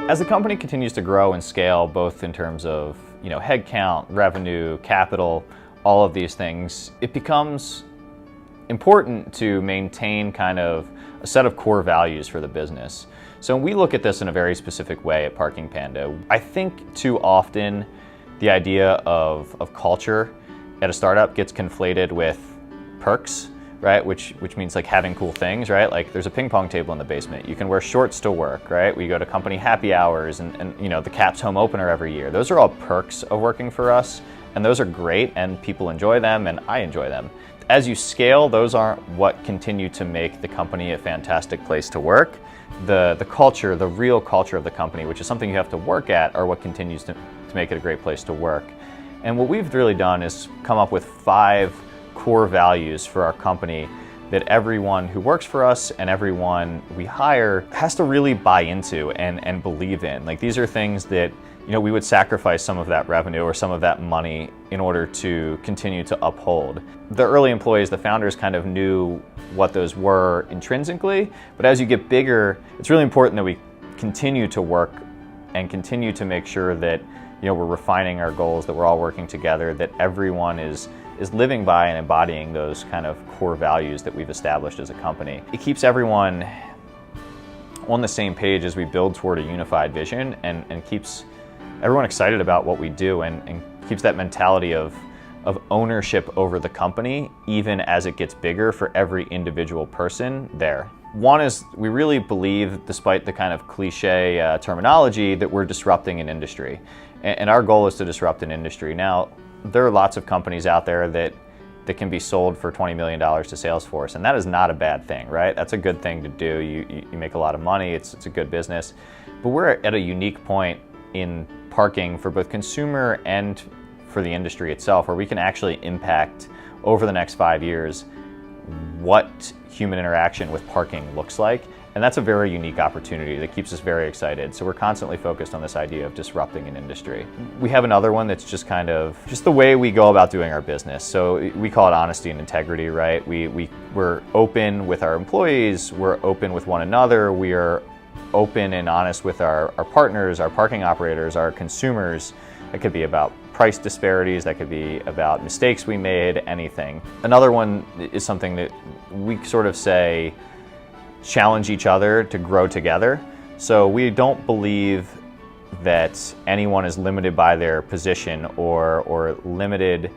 As the company continues to grow and scale, both in terms of headcount, revenue, capital, all of these things, it becomes important to maintain kind of a set of core values for the business. So we look at this in a very specific way at Parking Panda. I think too often the idea of culture at a startup gets conflated with perks, right? Which means like having cool things, right? Like there's a ping pong table in the basement. You can wear shorts to work, right? We go to company happy hours and the CAP's home opener every year. Those are all perks of working for us, and those are great, and people enjoy them, and I enjoy them. As you scale, those aren't what continue to make the company a fantastic place to work. The culture, the real culture of the company, which is something you have to work at, are what continues to make it a great place to work. And what we've really done is come up with 5 core values for our company that everyone who works for us and everyone we hire has to really buy into and believe in. Like, these are things that we would sacrifice some of that revenue or some of that money in order to continue to uphold. The early employees, the founders, kind of knew what those were intrinsically, but as you get bigger, it's really important that we continue to work and continue to make sure that we're refining our goals, that we're all working together, that everyone is living by and embodying those kind of core values that we've established as a company. It keeps everyone on the same page as we build toward a unified vision, and keeps everyone excited about what we do, and keeps that mentality of ownership over the company, even as it gets bigger, for every individual person there. One is, we really believe, despite the kind of cliche terminology, that we're disrupting an industry. And our goal is to disrupt an industry. Now, there are lots of companies out there that can be sold for $20 million to Salesforce, and that is not a bad thing, right? That's a good thing to do. You make a lot of money, it's a good business. But we're at a unique point in parking for both consumer and for the industry itself, where we can actually impact over the next 5 years what human interaction with parking looks like. And that's a very unique opportunity that keeps us very excited. So we're constantly focused on this idea of disrupting an industry. We have another one that's just kind of the way we go about doing our business. So we call it honesty and integrity, right? We're open with our employees, we're open with one another, we are open and honest with our partners, our parking operators, our consumers. It could be about price disparities, that could be about mistakes we made, anything. Another one is something that we sort of say, challenge each other to grow together. So we don't believe that anyone is limited by their position or limited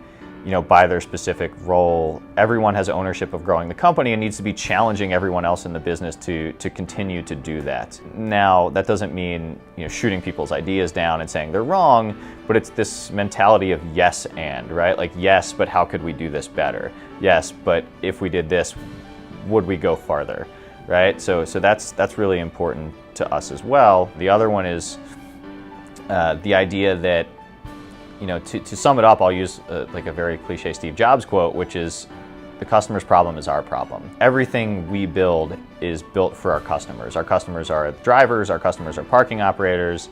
by their specific role. Everyone has ownership of growing the company and needs to be challenging everyone else in the business to continue to do that. Now, that doesn't mean shooting people's ideas down and saying they're wrong, but it's this mentality of yes and, right? Like, yes, but how could we do this better? Yes, but if we did this, would we go farther? Right? So that's really important to us as well. The other one is the idea that, to sum it up, I'll use like a very cliche Steve Jobs quote, which is, the customer's problem is our problem. Everything we build is built for our customers. Our customers are drivers, our customers are parking operators,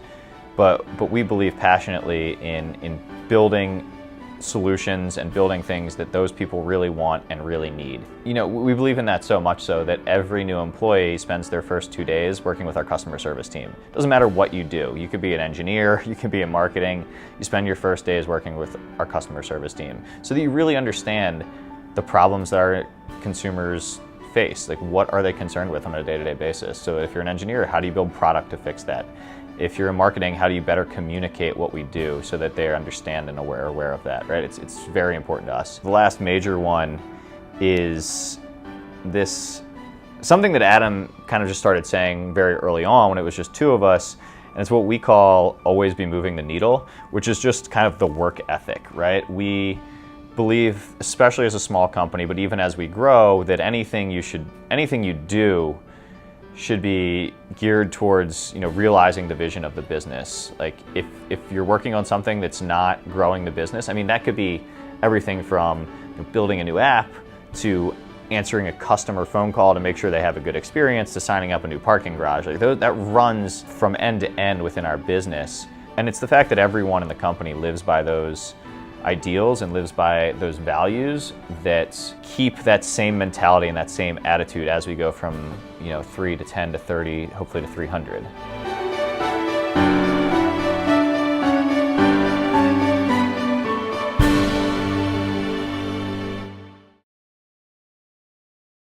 but we believe passionately in building solutions and building things that those people really want and really need. We believe in that so much so that every new employee spends their first 2 days working with our customer service team. Doesn't matter what you do. You could be an engineer, you could be in marketing, you spend your first days working with our customer service team, so that you really understand the problems that our consumers face. Like, what are they concerned with on a day-to-day basis? So if you're an engineer, how do you build product to fix that? If you're in marketing, how do you better communicate what we do so that they understand and aware of that, right? It's very important to us. The last major one is something that Adam kind of just started saying very early on when it was just 2 of us, and it's what we call always be moving the needle, which is just kind of the work ethic, right? We believe, especially as a small company, but even as we grow, that anything you do should be geared towards realizing the vision of the business. Like, if you're working on something that's not growing the business, I mean, that could be everything from building a new app to answering a customer phone call to make sure they have a good experience to signing up a new parking garage. Like, that runs from end to end within our business. And it's the fact that everyone in the company lives by those ideals and lives by those values that keep that same mentality and that same attitude as we go from 3 to 10 to 30, hopefully to 300. you.